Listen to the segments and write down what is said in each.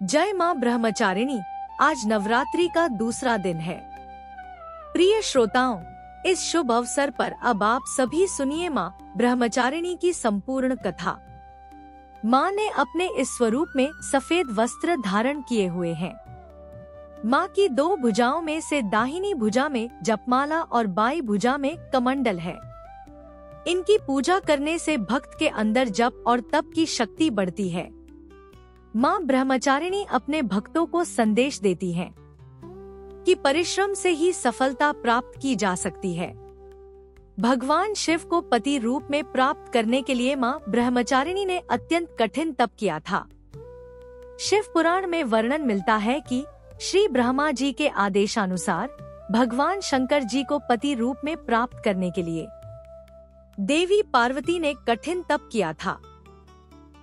जय माँ ब्रह्मचारिणी। आज नवरात्रि का दूसरा दिन है। प्रिय श्रोताओं, इस शुभ अवसर पर अब आप सभी सुनिए माँ ब्रह्मचारिणी की संपूर्ण कथा। माँ ने अपने इस स्वरूप में सफेद वस्त्र धारण किए हुए हैं। माँ की दो भुजाओं में से दाहिनी भुजा में जपमाला और बाई भुजा में कमंडल है। इनकी पूजा करने से भक्त के अंदर जप और तप की शक्ति बढ़ती है। माँ ब्रह्मचारिणी अपने भक्तों को संदेश देती हैं कि परिश्रम से ही सफलता प्राप्त की जा सकती है। भगवान शिव को पति रूप में प्राप्त करने के लिए माँ ब्रह्मचारिणी ने अत्यंत कठिन तप किया था। शिव पुराण में वर्णन मिलता है कि श्री ब्रह्मा जी के आदेशानुसार भगवान शंकर जी को पति रूप में प्राप्त करने के लिए देवी पार्वती ने कठिन तप किया था।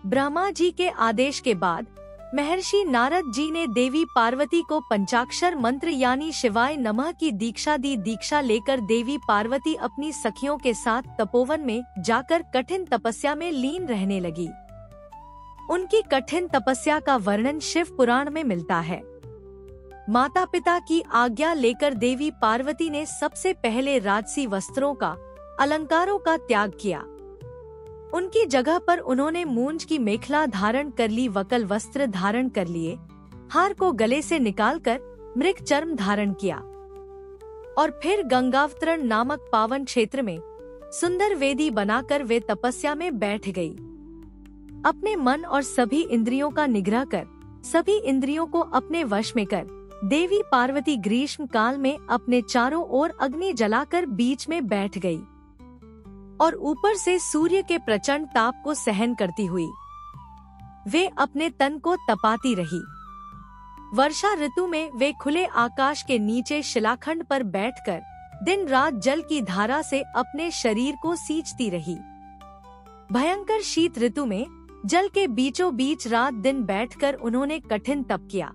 ब्रह्मा जी के आदेश के बाद महर्षि नारद जी ने देवी पार्वती को पंचाक्षर मंत्र यानी शिवाय नमः की दीक्षा दी। दीक्षा लेकर देवी पार्वती अपनी सखियों के साथ तपोवन में जाकर कठिन तपस्या में लीन रहने लगी। उनकी कठिन तपस्या का वर्णन शिव पुराण में मिलता है। माता पिता की आज्ञा लेकर देवी पार्वती ने सबसे पहले राजसी वस्त्रों का, अलंकारों का त्याग किया। उनकी जगह पर उन्होंने मूंज की मेखला धारण कर ली, वकल वस्त्र धारण कर लिए, हार को गले से निकालकर मृग चर्म धारण किया और फिर गंगावतरण नामक पावन क्षेत्र में सुंदर वेदी बनाकर वे तपस्या में बैठ गई। अपने मन और सभी इंद्रियों का निग्रह कर, सभी इंद्रियों को अपने वश में कर, देवी पार्वती ग्रीष्म काल में अपने चारों ओर अग्नि जलाकर बीच में बैठ गई और ऊपर से सूर्य के प्रचंड ताप को सहन करती हुई वे अपने तन को तपाती रही। वर्षा ऋतु में वे खुले आकाश के नीचे शिलाखंड पर बैठकर दिन रात जल की धारा से अपने शरीर को सींचती रही। भयंकर शीत ऋतु में जल के बीचों बीच रात दिन बैठकर उन्होंने कठिन तप किया।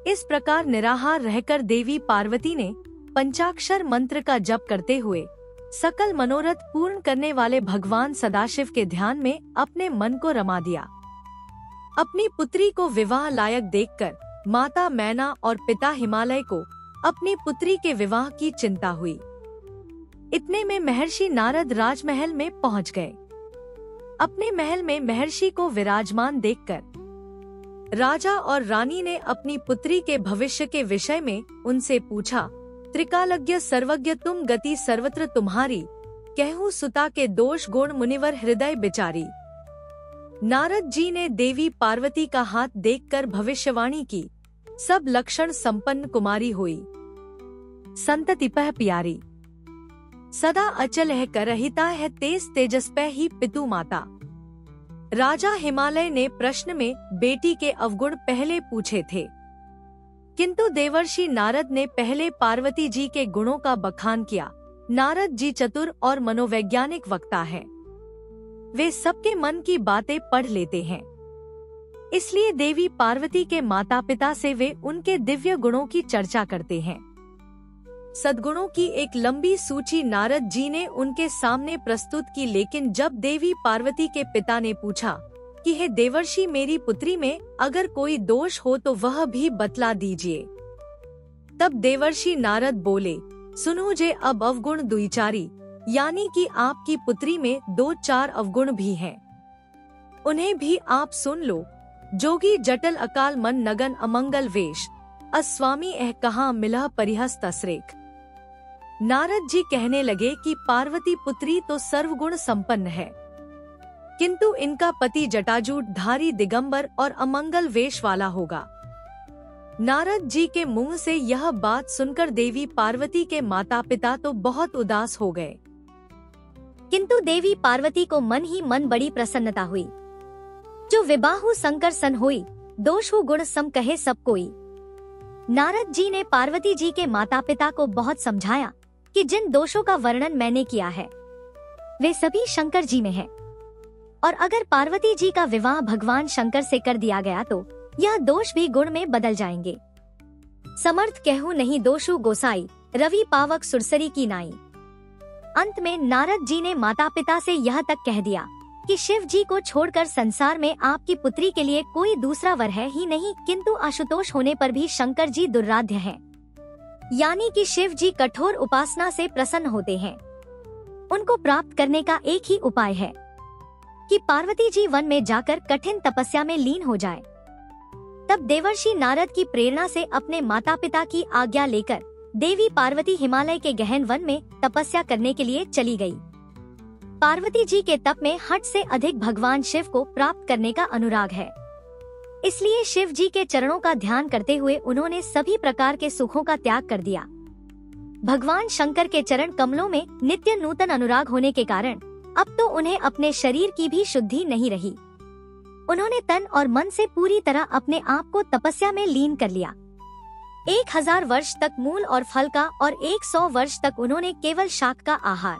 इस प्रकार निराहार रहकर देवी पार्वती ने पंचाक्षर मंत्र का जप करते हुए सकल मनोरथ पूर्ण करने वाले भगवान सदाशिव के ध्यान में अपने मन को रमा दिया। अपनी पुत्री को विवाह लायक देखकर माता मैना और पिता हिमालय को अपनी पुत्री के विवाह की चिंता हुई। इतने में महर्षि नारद राजमहल में पहुंच गए। अपने महल में महर्षि को विराजमान देखकर राजा और रानी ने अपनी पुत्री के भविष्य के विषय में उनसे पूछा। त्रिकालज्ञ सर्वज्ञ तुम गति सर्वत्र तुम्हारी, कहूँ सुता के दोष गुण मुनिवर हृदय बिचारी। नारद जी ने देवी पार्वती का हाथ देखकर भविष्यवाणी की। सब लक्षण संपन्न कुमारी हुई, संतति पह प्यारी, सदा अचल है करहिता है तेज तेजस्पै ही पितु माता। राजा हिमालय ने प्रश्न में बेटी के अवगुण पहले पूछे थे, किंतु देवर्षि नारद ने पहले पार्वती जी के गुणों का बखान किया। नारद जी चतुर और मनोवैज्ञानिक वक्ता हैं। वे सबके मन की बातें पढ़ लेते हैं। इसलिए देवी पार्वती के माता पिता से वे उनके दिव्य गुणों की चर्चा करते हैं। सद्गुणों की एक लंबी सूची नारद जी ने उनके सामने प्रस्तुत की, लेकिन जब देवी पार्वती के पिता ने पूछा कि हे देवर्षि, मेरी पुत्री में अगर कोई दोष हो तो वह भी बतला दीजिए, तब देवर्षि नारद बोले, सुनो जे अब अवगुण दुईचारी, यानी कि आपकी पुत्री में 2-4 अवगुण भी हैं। उन्हें भी आप सुन लो। जोगी जटल अकाल मन नगन अमंगल वेश, अस्वामी एह कहाँ मिलह परिहस तसरेख। नारद जी कहने लगे कि पार्वती पुत्री तो सर्वगुण संपन्न है, किंतु इनका पति जटाजूट धारी दिगंबर और अमंगल वेश वाला होगा। नारद जी के मुंह से यह बात सुनकर देवी पार्वती के माता पिता तो बहुत उदास हो गए, किंतु देवी पार्वती को मन ही मन बड़ी प्रसन्नता हुई। जो विबाहु शंकर सन होई, दोषु गुण सम कहे सब कोई। नारद जी ने पार्वती जी के माता पिता को बहुत समझाया कि जिन दोषों का वर्णन मैंने किया है वे सभी शंकर जी में है, और अगर पार्वती जी का विवाह भगवान शंकर से कर दिया गया तो यह दोष भी गुण में बदल जाएंगे। समर्थ कहूँ नहीं दोषु गोसाई, रवि पावक सुरसरी की नाई। अंत में नारद जी ने माता पिता से यह तक कह दिया कि शिव जी को छोड़कर संसार में आपकी पुत्री के लिए कोई दूसरा वर है ही नहीं, किंतु आशुतोष होने पर भी शंकर जी दुर्राध्य हैं। यानी कि शिव जी कठोर उपासना से प्रसन्न होते हैं। उनको प्राप्त करने का एक ही उपाय है कि पार्वती जी वन में जाकर कठिन तपस्या में लीन हो जाए। तब देवर्षि नारद की प्रेरणा से अपने माता पिता की आज्ञा लेकर देवी पार्वती हिमालय के गहन वन में तपस्या करने के लिए चली गई। पार्वती जी के तप में हद से अधिक भगवान शिव को प्राप्त करने का अनुराग है, इसलिए शिव जी के चरणों का ध्यान करते हुए उन्होंने सभी प्रकार के सुखों का त्याग कर दिया। भगवान शंकर के चरण कमलों में नित्य नूतन अनुराग होने के कारण अब तो उन्हें अपने शरीर की भी शुद्धि नहीं रही। उन्होंने तन और मन से पूरी तरह अपने आप को तपस्या में लीन कर लिया। 1000 वर्ष तक मूल और फल का और 100 वर्ष तक उन्होंने केवल शाक का आहार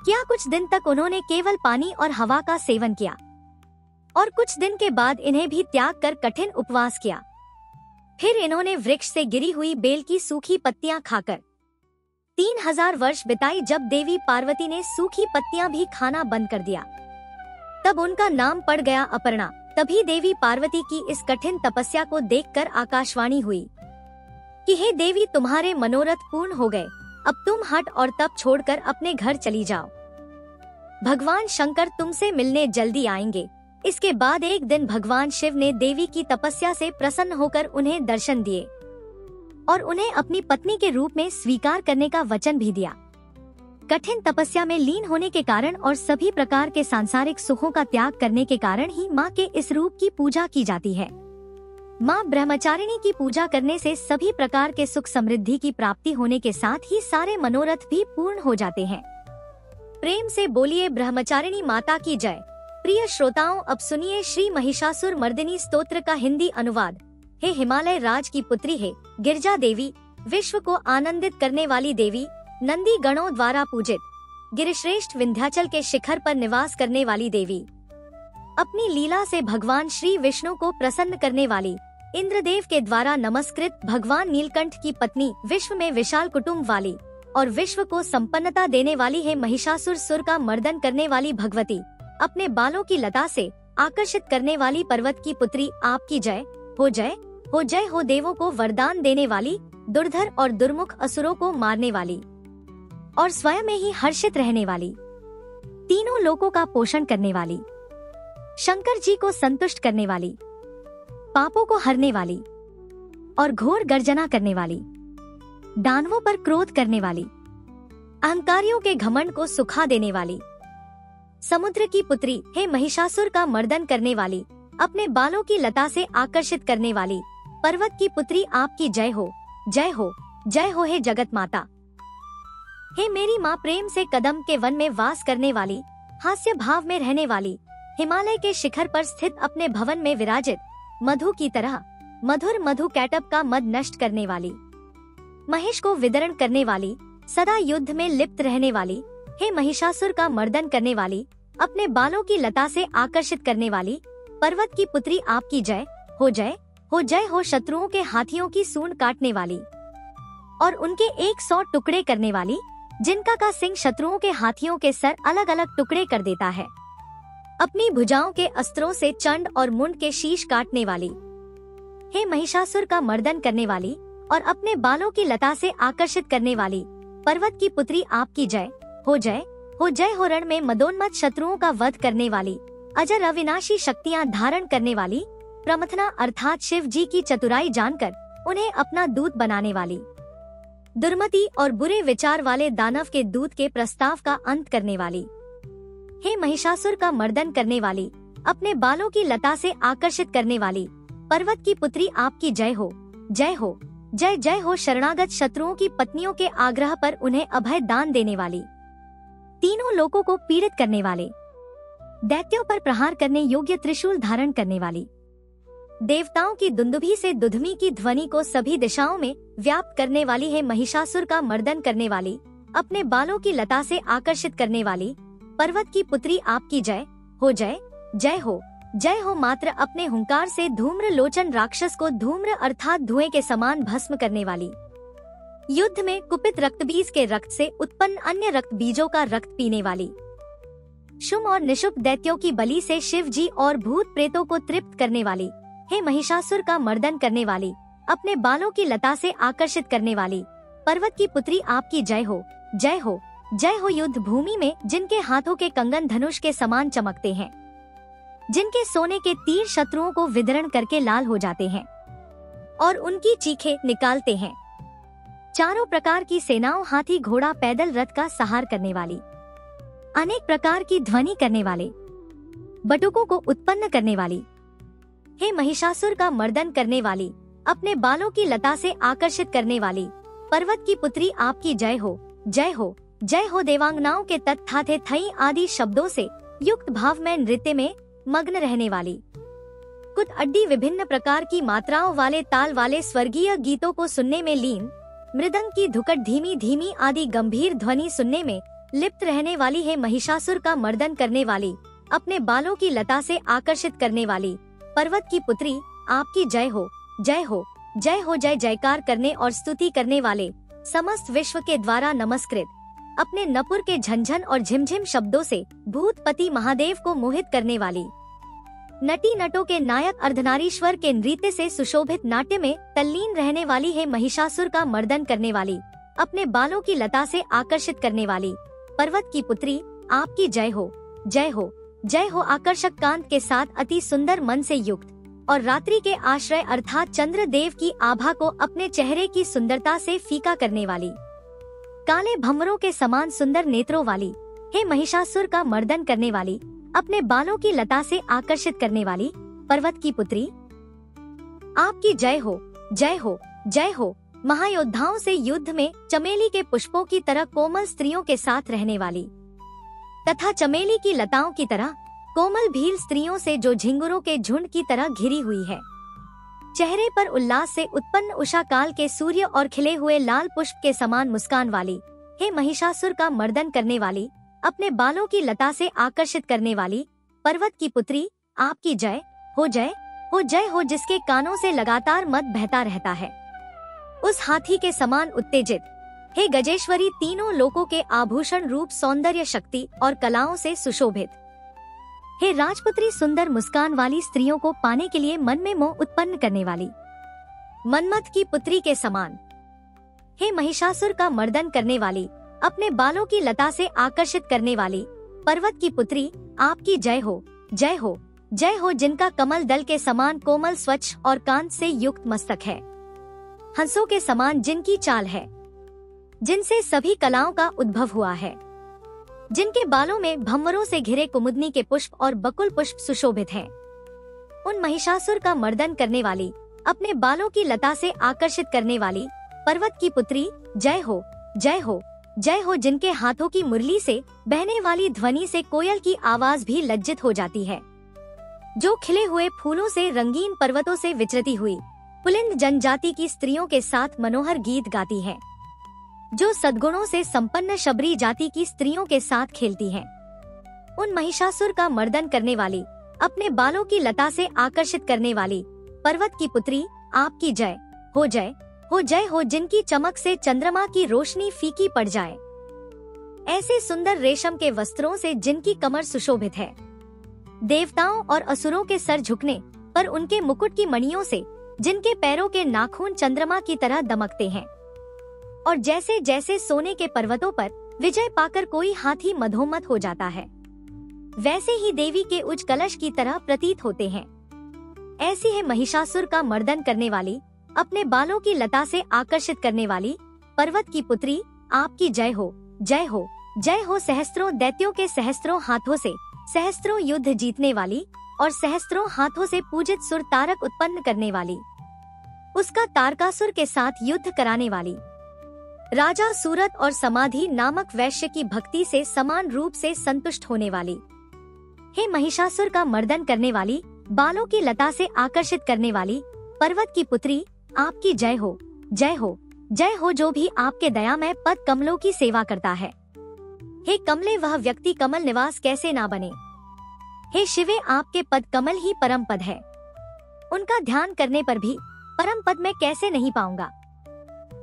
किया। कुछ दिन तक उन्होंने केवल पानी और हवा का सेवन किया और कुछ दिन के बाद इन्हें भी त्याग कर कठिन उपवास किया। फिर इन्होंने वृक्ष से गिरी हुई बेल की सूखी पत्तियां खाकर 3000 वर्ष बिताई। जब देवी पार्वती ने सूखी पत्तियां भी खाना बंद कर दिया तब उनका नाम पड़ गया अपर्णा। तभी देवी पार्वती की इस कठिन तपस्या को देखकर आकाशवाणी हुई कि हे देवी, तुम्हारे मनोरथ पूर्ण हो गए, अब तुम हठ और तप छोड़कर अपने घर चली जाओ। भगवान शंकर तुमसे मिलने जल्दी आएंगे। इसके बाद एक दिन भगवान शिव ने देवी की तपस्या से प्रसन्न होकर उन्हें दर्शन दिए और उन्हें अपनी पत्नी के रूप में स्वीकार करने का वचन भी दिया। कठिन तपस्या में लीन होने के कारण और सभी प्रकार के सांसारिक सुखों का त्याग करने के कारण ही माँ के इस रूप की पूजा की जाती है। माँ ब्रह्मचारिणी की पूजा करने से सभी प्रकार के सुख समृद्धि की प्राप्ति होने के साथ ही सारे मनोरथ भी पूर्ण हो जाते हैं। प्रेम से बोलिए ब्रह्मचारिणी माता की जय। प्रिय श्रोताओं, अब सुनिए श्री महिषासुर मर्दिनी स्तोत्र का हिंदी अनुवाद। हे हिमालय राज की पुत्री, है गिरजा देवी, विश्व को आनंदित करने वाली देवी, नंदी गणों द्वारा पूजित, गिरिश्रेष्ठ विंध्याचल के शिखर पर निवास करने वाली देवी, अपनी लीला से भगवान श्री विष्णु को प्रसन्न करने वाली, इंद्रदेव के द्वारा नमस्कृत भगवान नीलकंठ की पत्नी, विश्व में विशाल कुटुंब वाली और विश्व को संपन्नता देने वाली है महिषासुर सुर का मर्दन करने वाली भगवती, अपने बालों की लता से आकर्षित करने वाली पर्वत की पुत्री, आपकी जय हो, जय हो, जय हो। देवों को वरदान देने वाली, दुर्धर और दुर्मुख असुरों को मारने वाली और स्वयं में ही हर्षित रहने वाली, तीनों लोकों का पोषण करने वाली, शंकर जी को संतुष्ट करने वाली, पापों को हरने वाली और घोर गर्जना करने वाली, दानवों पर क्रोध करने वाली, अहंकारियों के घमंड को सुखा देने वाली, समुद्र की पुत्री, हे महिषासुर का मर्दन करने वाली, अपने बालों की लता से आकर्षित करने वाली, पर्वत की पुत्री, आपकी जय हो, जय हो, जय हो। हे जगत माता, हे मेरी माँ, प्रेम से कदम के वन में वास करने वाली, हास्य भाव में रहने वाली, हिमालय के शिखर पर स्थित अपने भवन में विराजित, मधु की तरह मधुर मधु कैटब का मद नष्ट करने वाली, महिष को विदरण करने वाली, सदा युद्ध में लिप्त रहने वाली, हे महिषासुर का मर्दन करने वाली, अपने बालों की लता से आकर्षित करने वाली, पर्वत की पुत्री, आपकी जय हो, जय हो, जय हो। शत्रुओं के हाथियों की सूंड काटने वाली और उनके 100 टुकड़े करने वाली, जिनका का सिंह शत्रुओं के हाथियों के सर अलग अलग टुकड़े कर देता है, अपनी भुजाओं के अस्त्रों से चंड और मुंड के शीश काटने वाली, हे महिषासुर का मर्दन करने वाली और अपने बालों की लता से आकर्षित करने वाली, पर्वत की पुत्री, आपकी जय हो, जय हो, जय हो। रण में मदोन्मत्त शत्रुओं का वध करने वाली, अजर अविनाशी शक्तियां धारण करने वाली, प्रमथना अर्थात शिव जी की चतुराई जानकर उन्हें अपना दूत बनाने वाली, दुर्मति और बुरे विचार वाले दानव के दूत के प्रस्ताव का अंत करने वाली, हे महिषासुर का मर्दन करने वाली, अपने बालों की लता से आकर्षित करने वाली, पर्वत की पुत्री, आपकी जय हो, जय हो, जय जय हो। शरणागत शत्रुओं की पत्नियों के आग्रह पर उन्हें अभय दान देने वाली, तीनों लोकों को पीड़ित करने वाले, दैत्यों पर प्रहार करने योग्य त्रिशूल धारण करने वाली, देवताओं की दुंदुभी से दुधमी की ध्वनि को सभी दिशाओं में व्याप्त करने वाली है महिषासुर का मर्दन करने वाली, अपने बालों की लता से आकर्षित करने वाली, पर्वत की पुत्री, आपकी जय हो, जय जय हो, जय हो। मात्र अपने हुंकार से धूम्र लोचन राक्षस को धूम्र अर्थात धुएं के समान भस्म करने वाली, युद्ध में कुपित रक्त बीज के रक्त से उत्पन्न अन्य रक्त बीजों का रक्त पीने वाली, शुभ और निशुभ दैत्यों की बलि से शिव जी और भूत प्रेतों को तृप्त करने वाली, हे महिषासुर का मर्दन करने वाली, अपने बालों की लता से आकर्षित करने वाली, पर्वत की पुत्री आपकी जय हो, जय हो, जय हो। युद्ध भूमि में जिनके हाथों के कंगन धनुष के समान चमकते हैं, जिनके सोने के तीर शत्रुओं को विदरण करके लाल हो जाते हैं और उनकी चीखें निकालते हैं। चारों प्रकार की सेनाओं, हाथी, घोड़ा, पैदल, रथ का सहार करने वाली, अनेक प्रकार की ध्वनि करने वाले, बटुकों को उत्पन्न करने वाली, हे महिषासुर का मर्दन करने वाली, अपने बालों की लता से आकर्षित करने वाली, पर्वत की पुत्री आपकी जय हो, जय हो, जय हो। देवांगनाओं के तत्, था, थे, थई आदि शब्दों से युक्त भाव में नृत्य में मग्न रहने वाली, कुत अड्डी विभिन्न प्रकार की मात्राओं वाले ताल वाले स्वर्गीय गीतों को सुनने में लीन, मृदंग की धुकट धीमी धीमी आदि गंभीर ध्वनि सुनने में लिप्त रहने वाली है महिषासुर का मर्दन करने वाली, अपने बालों की लता से आकर्षित करने वाली, पर्वत की पुत्री आपकी जय हो, जय हो, जय हो। जय जयकार करने और स्तुति करने वाले, समस्त विश्व के द्वारा नमस्कृत, अपने नपुर के झंझन और झिमझिम शब्दों से भूतपति महादेव को मोहित करने वाली, नटी नटों के नायक अर्धनारीश्वर के नृत्य से सुशोभित नाट्य में तल्लीन रहने वाली है महिषासुर का मर्दन करने वाली, अपने बालों की लता से आकर्षित करने वाली, पर्वत की पुत्री आपकी जय हो, जय हो, जय हो। आकर्षक कांत के साथ अति सुंदर मन से युक्त और रात्रि के आश्रय अर्थात चंद्र देव की आभा को अपने चेहरे की सुंदरता से फीका करने वाली, काले भंवरों के समान सुंदर नेत्रों वाली, हे महिषासुर का मर्दन करने वाली, अपने बालों की लता से आकर्षित करने वाली, पर्वत की पुत्री आपकी जय हो, जय हो, जय हो। महायोद्धाओं से युद्ध में चमेली के पुष्पों की तरह कोमल स्त्रियों के साथ रहने वाली तथा चमेली की लताओं की तरह कोमल भील स्त्रियों से जो झिंगुरों के झुंड की तरह घिरी हुई है, चेहरे पर उल्लास से उत्पन्न उषा काल के सूर्य और खिले हुए लाल पुष्प के समान मुस्कान वाली, हे महिषासुर का मर्दन करने वाली, अपने बालों की लता से आकर्षित करने वाली, पर्वत की पुत्री आपकी जय हो, जय हो, जय हो। जिसके कानों से लगातार मद बहता रहता है, उस हाथी के समान उत्तेजित, हे गजेश्वरी, तीनों लोकों के आभूषण रूप सौंदर्य शक्ति और कलाओं से सुशोभित, हे राजपुत्री, सुंदर मुस्कान वाली स्त्रियों को पाने के लिए मन में मोह उत्पन्न करने वाली, मन्मथ की पुत्री के समान, हे महिषासुर का मर्दन करने वाली, अपने बालों की लता से आकर्षित करने वाली, पर्वत की पुत्री आपकी जय हो, जय हो, जय हो। जिनका कमल दल के समान कोमल स्वच्छ और कांत से युक्त मस्तक है, हंसों के समान जिनकी चाल है, जिनसे सभी कलाओं का उद्भव हुआ है, जिनके बालों में भंवरों से घिरे कुमुदनी के पुष्प और बकुल पुष्प सुशोभित हैं, उन महिषासुर का मर्दन करने वाली, अपने बालों की लता से आकर्षित करने वाली, पर्वत की पुत्री जय हो, जय हो, जय हो। जिनके हाथों की मुरली से बहने वाली ध्वनि से कोयल की आवाज भी लज्जित हो जाती है, जो खिले हुए फूलों से रंगीन पर्वतों से विचरती हुई पुलिंद जनजाति की स्त्रियों के साथ मनोहर गीत गाती हैं, जो सद्गुणों से संपन्न शबरी जाति की स्त्रियों के साथ खेलती हैं, उन महिषासुर का मर्दन करने वाली, अपने बालों की लता से आकर्षित करने वाली, पर्वत की पुत्री आपकी जय हो, जय हो, जय हो। जिनकी चमक से चंद्रमा की रोशनी फीकी पड़ जाए, ऐसे सुंदर रेशम के वस्त्रों से जिनकी कमर सुशोभित है, देवताओं और असुरों के सर झुकने पर उनके मुकुट की मणियों से जिनके पैरों के नाखून चंद्रमा की तरह दमकते हैं, और जैसे जैसे सोने के पर्वतों पर विजय पाकर कोई हाथी मधोमत हो जाता है, वैसे ही देवी के उच्च कलश की तरह प्रतीत होते हैं। ऐसी है महिषासुर का मर्दन करने वाली, अपने बालों की लता से आकर्षित करने वाली, पर्वत की पुत्री आपकी जय हो, जय हो, जय हो। सहस्त्रों दैत्यों के सहस्त्रों हाथों से सहस्त्रों युद्ध जीतने वाली और सहस्त्रों हाथों से पूजित सुर तारक उत्पन्न करने वाली, उसका तारकासुर के साथ युद्ध कराने वाली, राजा सूरत और समाधि नामक वैश्य की भक्ति से समान रूप से संतुष्ट होने वाली, हे महिषासुर का मर्दन करने वाली, बालों की लता से आकर्षित करने वाली, पर्वत की पुत्री आपकी जय हो, जय हो, जय हो। जो भी आपके दयामय पद कमलों की सेवा करता है, हे कमले, वह व्यक्ति कमल निवास कैसे ना बने। हे शिवे, आपके पद कमल ही परम पद है, उनका ध्यान करने पर भी परम पद मैं कैसे नहीं पाऊंगा।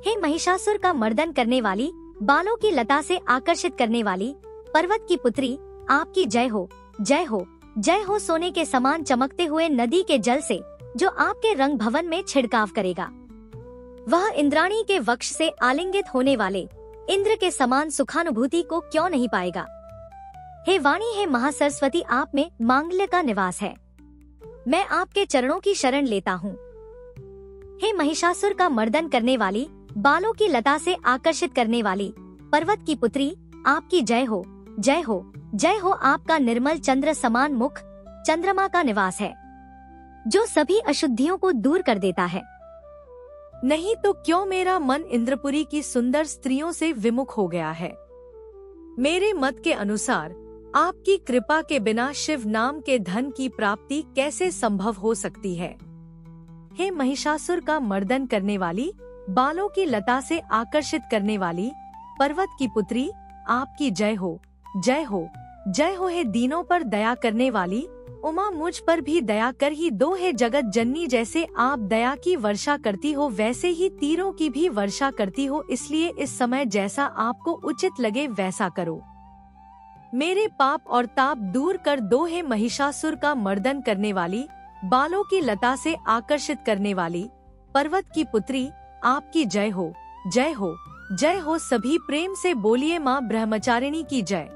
हे महिषासुर का मर्दन करने वाली, बालों की लता से आकर्षित करने वाली, पर्वत की पुत्री आपकी जय हो, जय हो, जय हो। सोने के समान चमकते हुए नदी के जल से जो आपके रंग भवन में छिड़काव करेगा, वह इंद्राणी के वक्ष से आलिंगित होने वाले इंद्र के समान सुखानुभूति को क्यों नहीं पाएगा। हे वाणी, हे महासरस्वती, आप में मांगल्य का निवास है। मैं आपके चरणों की शरण लेता हूँ। हे महिषासुर का मर्दन करने वाली, बालों की लता से आकर्षित करने वाली पर्वत की पुत्री, आपकी जय हो, जय हो, जय हो। आपका निर्मल चंद्र समान मुख चंद्रमा का निवास है, जो सभी अशुद्धियों को दूर कर देता है। नहीं तो क्यों मेरा मन इंद्रपुरी की सुंदर स्त्रियों से विमुख हो गया है। मेरे मत के अनुसार आपकी कृपा के बिना शिव नाम के धन की प्राप्ति कैसे संभव हो सकती है। हे महिषासुर का मर्दन करने वाली, बालों की लता से आकर्षित करने वाली पर्वत की पुत्री, आपकी जय हो, जय हो, जय हो। हे दीनों पर दया करने वाली उमा, मुझ पर भी दया कर ही दो। हे जगत जननी, जैसे आप दया की वर्षा करती हो वैसे ही तीरों की भी वर्षा करती हो, इसलिए इस समय जैसा आपको उचित लगे वैसा करो। मेरे पाप और ताप दूर कर दो। हे महिषासुर का मर्दन करने वाली, बालों की लता से आकर्षित करने वाली पर्वत की पुत्री, आपकी जय हो, जय हो, जय हो। सभी प्रेम से बोलिए माँ ब्रह्मचारिणी की जय।